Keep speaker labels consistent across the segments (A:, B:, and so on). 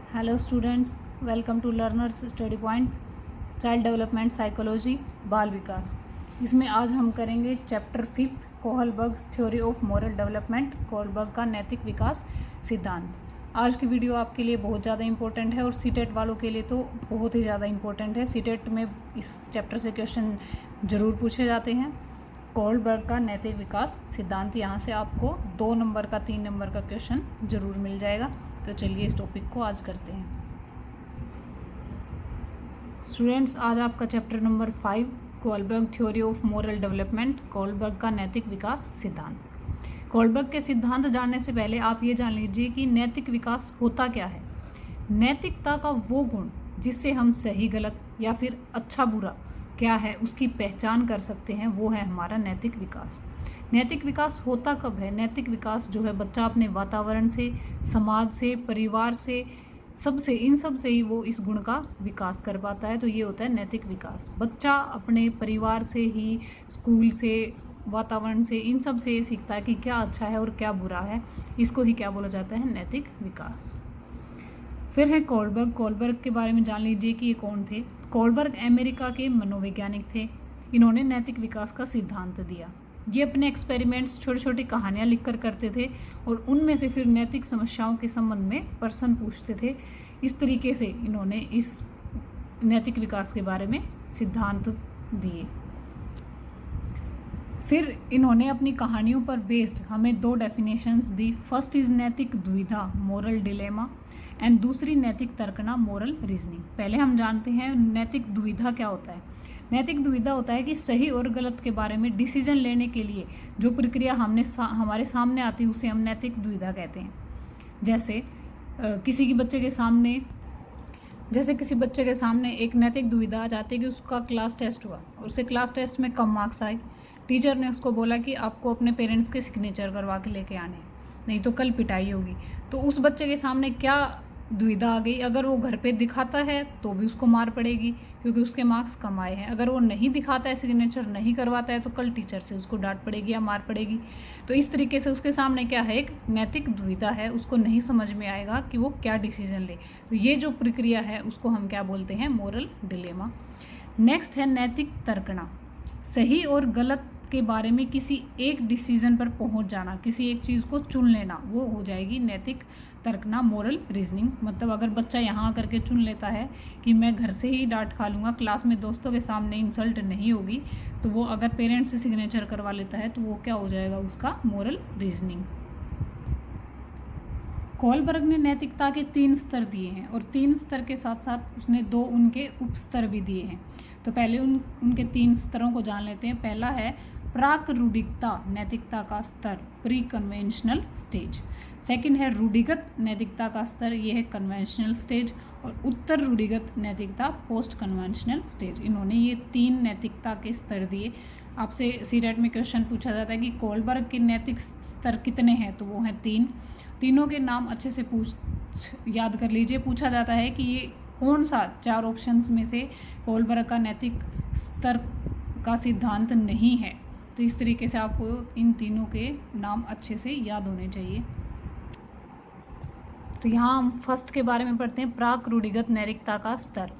A: Hello students, welcome to learners study point child development psychology बाल विकास। इसमें आज हम करेंगे chapter 5 Kohlberg's theory of moral development, Kohlberg का नैतिक विकास सिद्धांत। आज की वीडियो आपके लिए बहुत ज़्यादा इंपॉर्टेंट है और सीटेट वालों के लिए तो बहुत ही ज़्यादा इंपॉर्टेंट है। सीटेट में इस चैप्टर से क्वेश्चन ज़रूर पूछे जाते हैं। कोहलबर्ग का नैतिक विकास सिद्धांत, यहाँ से आपको 2 नंबर का 3 नंबर का क्वेश्चन ज़रूर मिल जाएगा। तो चलिए इस टॉपिक को आज करते हैं। स्टूडेंट्स, आज आपका chapter number 5 Kohlberg theory of moral development, Kohlberg का नैतिक विकास सिद्धांत। कोहलबर्ग के सिद्धांत जानने से पहले आप ये जान लीजिए कि नैतिक विकास होता क्या है। नैतिकता का वो गुण जिससे हम सही गलत या फिर अच्छा बुरा क्या है उसकी पहचान कर सकते हैं, वो है हमारा नैतिक विकास। नैतिक विकास होता कब है? नैतिक विकास जो है बच्चा अपने वातावरण से, समाज से, परिवार से, सबसे, इन सब से ही वो इस गुण का विकास कर पाता है। तो ये होता है नैतिक विकास। बच्चा अपने परिवार से ही, स्कूल से, वातावरण से, इन सब से ये सीखता है कि क्या अच्छा है और क्या बुरा है। इसको ही क्या बोला जाता है? नैतिक विकास। फिर है कोहलबर्ग। कोहलबर्ग के बारे में जान लीजिए कि ये कौन थे। कोहलबर्ग अमेरिका के मनोवैज्ञानिक थे। इन्होंने नैतिक विकास का सिद्धांत दिया। ये अपने एक्सपेरिमेंट्स छोटी छोटी कहानियाँ लिखकर करते थे और उनमें से फिर नैतिक समस्याओं के संबंध में प्रश्न पूछते थे। इस तरीके से इन्होंने इस नैतिक विकास के बारे में सिद्धांत दिए। फिर इन्होंने अपनी कहानियों पर बेस्ड हमें 2 डेफिनेशंस दी। फर्स्ट इज नैतिक दुविधा, मोरल डिलेमा, एंड दूसरी नैतिक तर्कना, मोरल रीजनिंग। पहले हम जानते हैं नैतिक दुविधा क्या होता है। नैतिक दुविधा होता है कि सही और गलत के बारे में डिसीजन लेने के लिए जो प्रक्रिया हमारे सामने आती है उसे हम नैतिक दुविधा कहते हैं। जैसे किसी बच्चे के सामने एक नैतिक दुविधा आ जाती है कि उसका क्लास टेस्ट हुआ और उसे क्लास टेस्ट में कम मार्क्स आए। टीचर ने उसको बोला कि आपको अपने पेरेंट्स के सिग्नेचर करवा के लेके आने, नहीं तो कल पिटाई होगी। तो उस बच्चे के सामने क्या दुविधा आ गई? अगर वो घर पे दिखाता है तो भी उसको मार पड़ेगी क्योंकि उसके मार्क्स कम आए हैं। अगर वो नहीं दिखाता है, सिग्नेचर नहीं करवाता है, तो कल टीचर से उसको डांट पड़ेगी या मार पड़ेगी। तो इस तरीके से उसके सामने क्या है? एक नैतिक दुविधा है। उसको नहीं समझ में आएगा कि वो क्या डिसीजन ले। तो ये जो प्रक्रिया है उसको हम क्या बोलते हैं? Moral dilemma. नेक्स्ट है नैतिक तर्कना। सही और गलत के बारे में किसी एक डिसीजन पर पहुंच जाना, किसी एक चीज़ को चुन लेना, वो हो जाएगी नैतिक तर्कना, मोरल रीजनिंग। मतलब अगर बच्चा यहाँ करके चुन लेता है कि मैं घर से ही डांट खा लूँगा, क्लास में दोस्तों के सामने इंसल्ट नहीं होगी, तो वो अगर पेरेंट्स से सिग्नेचर करवा लेता है तो वो क्या हो जाएगा? उसका मोरल रीजनिंग। कोहलबर्ग ने नैतिकता के 3 स्तर दिए हैं और 3 स्तर के साथ साथ उसने 2 उनके उप स्तर भी दिए हैं। तो पहले उनके 3 स्तरों को जान लेते हैं। पहला है प्राक रूढ़िगता नैतिकता का स्तर, प्री कन्वेंशनल स्टेज। सेकंड है रूढ़िगत नैतिकता का स्तर, ये है कन्वेंशनल स्टेज। और उत्तर रूढ़िगत नैतिकता, पोस्ट कन्वेंशनल स्टेज। इन्होंने ये 3 नैतिकता के स्तर दिए। आपसे सीटेट में क्वेश्चन पूछा जाता है कि कोहलबर्ग के नैतिक स्तर कितने हैं? तो वो हैं 3। तीनों के नाम अच्छे से याद कर लीजिए। पूछा जाता है कि ये कौन सा 4 ऑप्शंस में से कोहलबर्ग का नैतिक स्तर का सिद्धांत नहीं है। तो इस तरीके से आपको इन तीनों के नाम अच्छे से याद होने चाहिए। तो यहाँ हम फर्स्ट के बारे में पढ़ते हैं, प्राक रूढ़िगत नैतिकता का स्तर।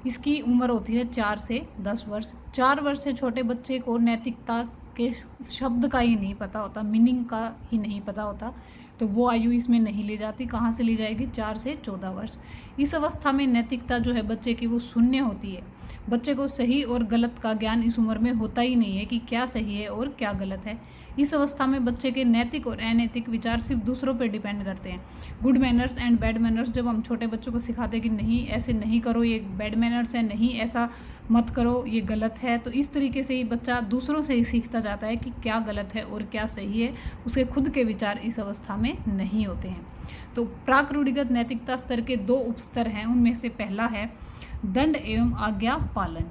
A: इसकी उम्र होती है 4 से 10 वर्ष। 4 वर्ष से छोटे बच्चे को नैतिकता के शब्द का ही नहीं पता होता, मीनिंग का ही नहीं पता होता, तो वो आयु इसमें नहीं ली जाती। कहाँ से ली जाएगी? 4 से 14 वर्ष। इस अवस्था में नैतिकता जो है बच्चे की वो शून्य होती है। बच्चे को सही और गलत का ज्ञान इस उम्र में होता ही नहीं है कि क्या सही है और क्या गलत है। इस अवस्था में बच्चे के नैतिक और अनैतिक विचार सिर्फ दूसरों पर डिपेंड करते हैं। Good manners and bad manners जब हम छोटे बच्चों को सिखाते हैं कि नहीं ऐसे नहीं करो, ये बैड मैनर्स है, नहीं ऐसा मत करो, ये गलत है, तो इस तरीके से ही बच्चा दूसरों से ही सीखता जाता है कि क्या गलत है और क्या सही है। उसके खुद के विचार इस अवस्था में नहीं होते हैं। तो प्राक रूढ़िगत नैतिकता स्तर के 2 उपस्तर हैं। उनमें से पहला है दंड एवं आज्ञा पालन,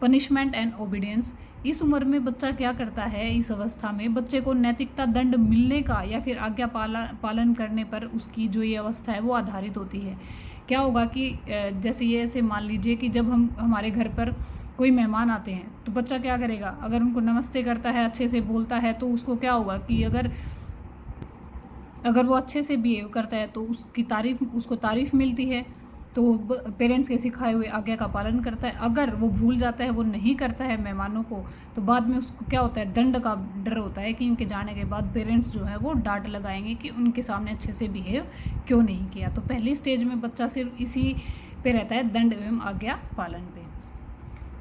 A: पनिशमेंट एंड ओबीडियंस। इस उम्र में बच्चा क्या करता है? इस अवस्था में बच्चे को नैतिकता दंड मिलने का या फिर आज्ञा पालन करने पर उसकी जो ये अवस्था है वो आधारित होती है। क्या होगा कि जैसे ये ऐसे मान लीजिए कि जब हमारे घर पर कोई मेहमान आते हैं तो बच्चा क्या करेगा? अगर उनको नमस्ते करता है, अच्छे से बोलता है, तो उसको क्या होगा कि अगर अगर वो अच्छे से बिहेव करता है तो उसको तारीफ़ मिलती है, तो पेरेंट्स के सिखाए हुए आज्ञा का पालन करता है। अगर वो भूल जाता है, वो नहीं करता है मेहमानों को, तो बाद में उसको क्या होता है, दंड का डर होता है कि इनके जाने के बाद पेरेंट्स जो है वो डांट लगाएंगे कि उनके सामने अच्छे से बिहेव क्यों नहीं किया। तो पहली स्टेज में बच्चा सिर्फ इसी पे रहता है, दंड एवं आज्ञा पालन पे।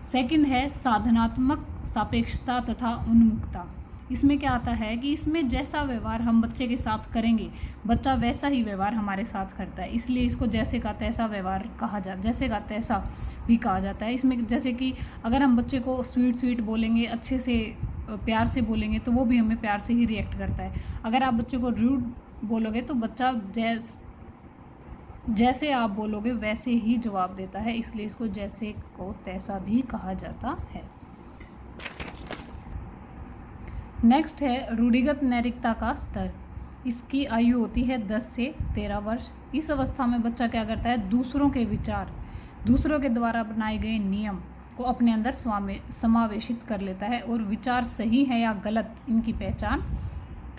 A: सेकंड है साधनात्मक सापेक्षता तथा उन्मुखता। इसमें क्या आता है कि इसमें जैसा व्यवहार हम बच्चे के साथ करेंगे, बच्चा वैसा ही व्यवहार हमारे साथ करता है, इसलिए इसको जैसे का तैसा व्यवहार कहा जैसे का तैसा भी कहा जाता है। इसमें जैसे कि अगर हम बच्चे को स्वीट बोलेंगे, अच्छे से प्यार से बोलेंगे, तो वो भी हमें प्यार से ही रिएक्ट करता है। अगर आप बच्चे को रूड बोलोगे तो बच्चा जैसे आप बोलोगे वैसे ही जवाब देता है, इसलिए इसको जैसे को तैसा भी कहा जाता है। नेक्स्ट है रूढ़िगत नैतिकता का स्तर। इसकी आयु होती है 10 से 13 वर्ष। इस अवस्था में बच्चा क्या करता है, दूसरों के विचार, दूसरों के द्वारा बनाए गए नियम को अपने अंदर समावेशित कर लेता है और विचार सही है या गलत इनकी पहचान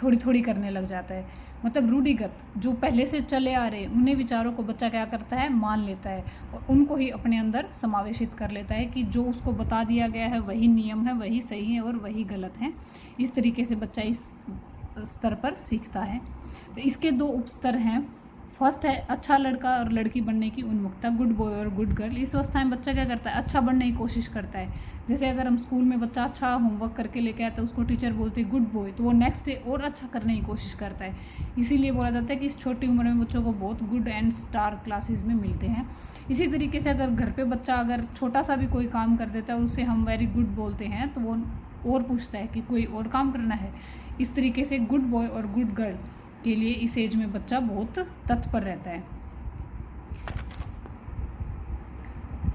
A: थोड़ी थोड़ी करने लग जाता है। मतलब रूढ़िगत जो पहले से चले आ रहे उन्हें विचारों को बच्चा क्या करता है, मान लेता है और उनको ही अपने अंदर समावेशित कर लेता है कि जो उसको बता दिया गया है वही नियम है, वही सही है और वही गलत है। इस तरीके से बच्चा इस स्तर पर सीखता है। तो इसके 2 उपस्तर हैं। फर्स्ट है अच्छा लड़का और लड़की बनने की उन्मुखता, गुड बॉय और गुड गर्ल। इस अवस्था में बच्चा क्या करता है, अच्छा बनने की कोशिश करता है। जैसे अगर हम स्कूल में बच्चा अच्छा होमवर्क करके लेके आता है, उसको टीचर बोलते हैं गुड बॉय, तो वो नेक्स्ट डे और अच्छा करने की कोशिश करता है। इसीलिए बोला जाता है कि इस छोटी उम्र में बच्चों को बहुत गुड एंड स्टार क्लासेस में मिलते हैं। इसी तरीके से अगर घर पे बच्चा अगर छोटा सा भी कोई काम कर देता है और उसे हम वेरी गुड बोलते हैं, तो वो और पूछता है कि कोई और काम करना है। इस तरीके से गुड बॉय और गुड गर्ल के लिए इस एज में बच्चा बहुत तत्पर रहता है।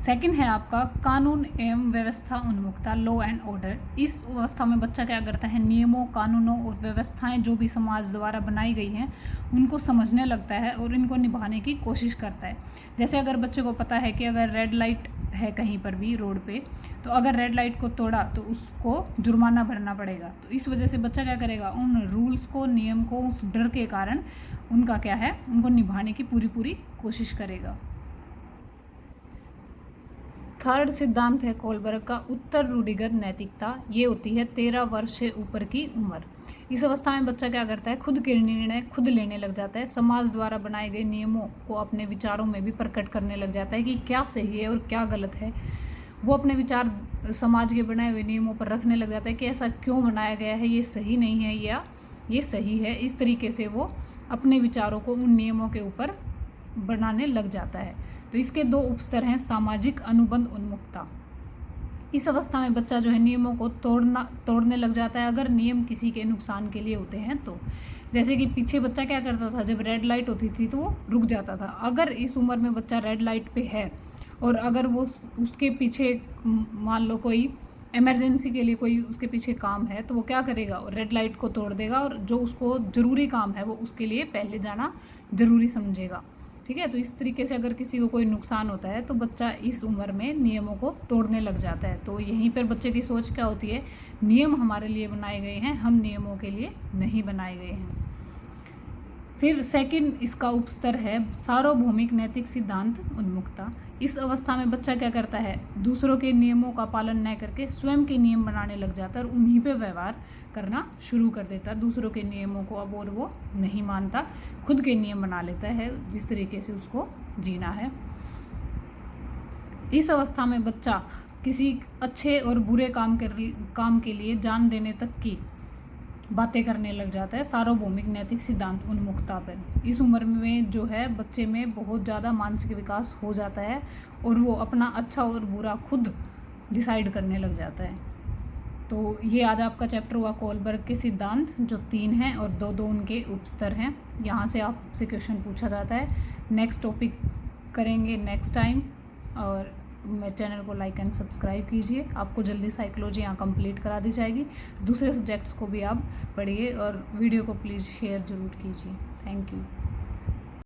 A: सेकंड है आपका कानून एवं व्यवस्था उन्मुखता, लॉ एंड ऑर्डर। इस अवस्था में बच्चा क्या करता है, नियमों, कानूनों और व्यवस्थाएं जो भी समाज द्वारा बनाई गई हैं उनको समझने लगता है और इनको निभाने की कोशिश करता है। जैसे अगर बच्चे को पता है कि अगर रेड लाइट है कहीं पर भी रोड पे, तो अगर रेड लाइट को तोड़ा तो उसको जुर्माना भरना पड़ेगा। तो इस वजह से बच्चा क्या करेगा, उन रूल्स को, नियम को उस डर के कारण उनका क्या है, उनको निभाने की पूरी कोशिश करेगा। थर्ड सिद्धांत है कोलबर्ग का, उत्तर रूढ़िगत नैतिकता। ये होती है 13 वर्ष से ऊपर की उम्र। इस अवस्था में बच्चा क्या करता है, खुद के निर्णय खुद लेने लग जाता है। समाज द्वारा बनाए गए नियमों को अपने विचारों में भी प्रकट करने लग जाता है कि क्या सही है और क्या गलत है। वो अपने विचार समाज के बनाए हुए नियमों पर रखने लग जाता है कि ऐसा क्यों बनाया गया है, ये सही नहीं है या ये सही है। इस तरीके से वो अपने विचारों को उन नियमों के ऊपर बनाने लग जाता है। तो इसके 2 उपस्तर हैं, सामाजिक अनुबंध उन्मुखता। इस अवस्था में बच्चा जो है नियमों को तोड़ने लग जाता है अगर नियम किसी के नुकसान के लिए होते हैं तो। जैसे कि पीछे बच्चा क्या करता था, जब रेड लाइट होती थी तो वो रुक जाता था। अगर इस उम्र में बच्चा रेड लाइट पे है और अगर वो उसके पीछे मान लो कोई इमरजेंसी के लिए कोई उसके पीछे काम है, तो वो क्या करेगा, रेड लाइट को तोड़ देगा और जो उसको ज़रूरी काम है वो उसके लिए पहले जाना ज़रूरी समझेगा। ठीक है, तो इस तरीके से अगर किसी को कोई नुकसान होता है तो बच्चा इस उम्र में नियमों को तोड़ने लग जाता है। तो यहीं पर बच्चे की सोच क्या होती है, नियम हमारे लिए बनाए गए हैं, हम नियमों के लिए नहीं बनाए गए हैं। फिर सेकंड इसका उपस्तर है सार्वभौमिक नैतिक सिद्धांत उन्मुखता। इस अवस्था में बच्चा क्या करता है, दूसरों के नियमों का पालन न करके स्वयं के नियम बनाने लग जाता है और उन्हीं पे व्यवहार करना शुरू कर देता है। दूसरों के नियमों को अब और वो नहीं मानता, खुद के नियम बना लेता है जिस तरीके से उसको जीना है। इस अवस्था में बच्चा किसी अच्छे और बुरे काम के लिए जान देने तक की बातें करने लग जाता है सार्वभौमिक नैतिक सिद्धांत उन्मुखता पर। इस उम्र में जो है बच्चे में बहुत ज़्यादा मानसिक विकास हो जाता है और वो अपना अच्छा और बुरा खुद डिसाइड करने लग जाता है। तो ये आज आपका चैप्टर हुआ कोलबर्ग के सिद्धांत, जो 3 हैं और 2 उनके उपस्तर हैं। यहाँ से आपसे क्वेश्चन पूछा जाता है। नेक्स्ट टॉपिक करेंगे नेक्स्ट टाइम, और मेरे चैनल को लाइक एंड सब्सक्राइब कीजिए। आपको जल्दी साइकोलॉजी यहाँ कंप्लीट करा दी जाएगी। दूसरे सब्जेक्ट्स को भी आप पढ़िए और वीडियो को प्लीज़ शेयर ज़रूर कीजिए। Thank you.